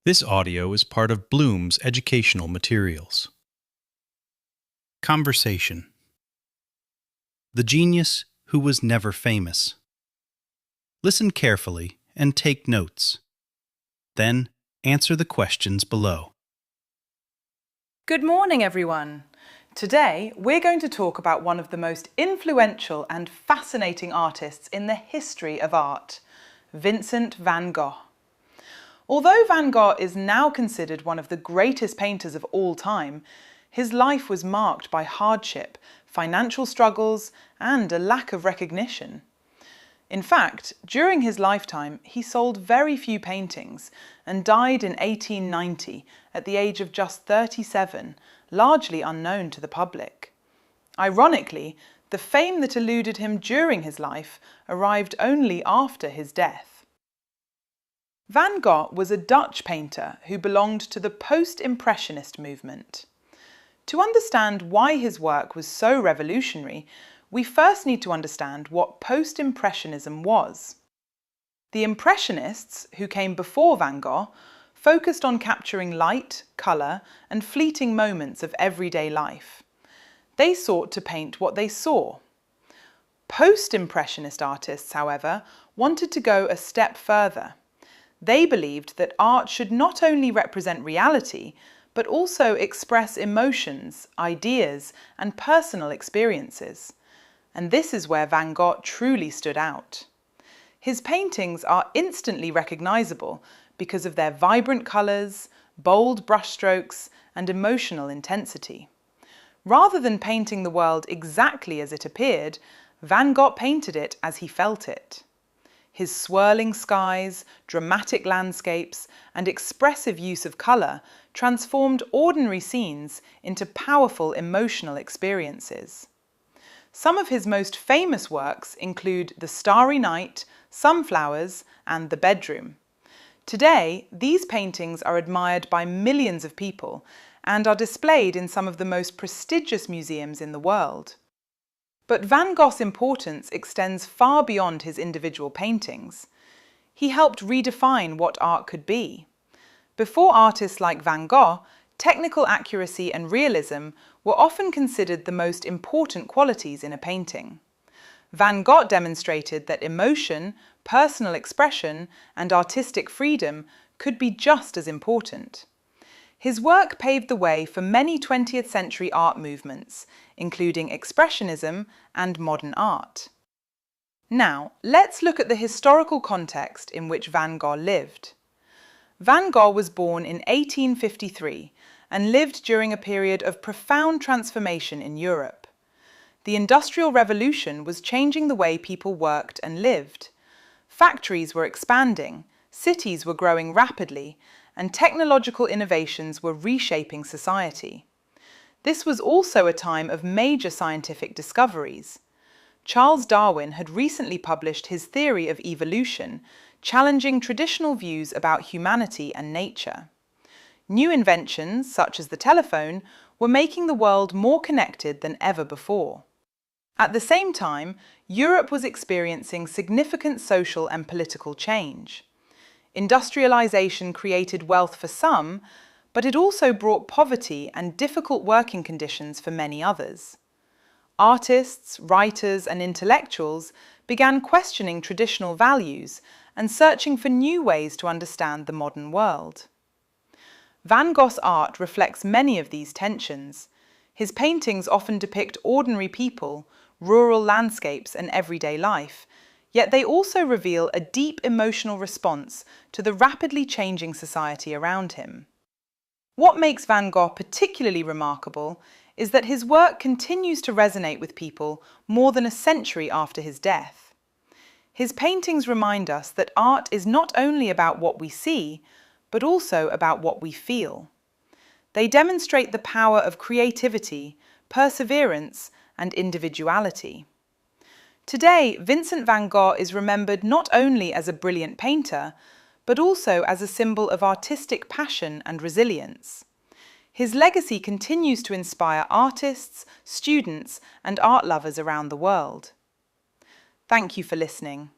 This audio is part of Bloom's educational materials. Conversation. The genius who was never famous. Listen carefully and take notes. Then answer the questions below. Good morning, everyone. Today, we're going to talk about one of the most influential and fascinating artists in the history of art, Vincent van Gogh. Although Van Gogh is now considered one of the greatest painters of all time, his life was marked by hardship, financial struggles, and a lack of recognition. In fact, during his lifetime, he sold very few paintings and died in 1890 at the age of just 37, largely unknown to the public. Ironically, the fame that eluded him during his life arrived only after his death. Van Gogh was a Dutch painter who belonged to the post-impressionist movement. To understand why his work was so revolutionary, we first need to understand what post-impressionism was. The Impressionists, who came before Van Gogh, focused on capturing light, colour, and fleeting moments of everyday life. They sought to paint what they saw. Post-impressionist artists, however, wanted to go a step further. They believed that art should not only represent reality, but also express emotions, ideas, and personal experiences. And this is where Van Gogh truly stood out. His paintings are instantly recognizable because of their vibrant colors, bold brushstrokes, and emotional intensity. Rather than painting the world exactly as it appeared, Van Gogh painted it as he felt it. His swirling skies, dramatic landscapes, and expressive use of colour transformed ordinary scenes into powerful emotional experiences. Some of his most famous works include The Starry Night, Sunflowers, and The Bedroom. Today, these paintings are admired by millions of people and are displayed in some of the most prestigious museums in the world. But Van Gogh's importance extends far beyond his individual paintings. He helped redefine what art could be. Before artists like Van Gogh, technical accuracy and realism were often considered the most important qualities in a painting. Van Gogh demonstrated that emotion, personal expression, and artistic freedom could be just as important. His work paved the way for many 20th century art movements, including Expressionism and modern art. Now, let's look at the historical context in which Van Gogh lived. Van Gogh was born in 1853 and lived during a period of profound transformation in Europe. The Industrial Revolution was changing the way people worked and lived. Factories were expanding, cities were growing rapidly, and technological innovations were reshaping society. This was also a time of major scientific discoveries. Charles Darwin had recently published his theory of evolution, challenging traditional views about humanity and nature. New inventions, such as the telephone, were making the world more connected than ever before. At the same time, Europe was experiencing significant social and political change. Industrialization created wealth for some, but it also brought poverty and difficult working conditions for many others. Artists, writers, and intellectuals began questioning traditional values and searching for new ways to understand the modern world. Van Gogh's art reflects many of these tensions. His paintings often depict ordinary people, rural landscapes, and everyday life, yet they also reveal a deep emotional response to the rapidly changing society around him. What makes Van Gogh particularly remarkable is that his work continues to resonate with people more than a century after his death. His paintings remind us that art is not only about what we see, but also about what we feel. They demonstrate the power of creativity, perseverance, and individuality. Today, Vincent van Gogh is remembered not only as a brilliant painter, but also as a symbol of artistic passion and resilience. His legacy continues to inspire artists, students, and art lovers around the world. Thank you for listening.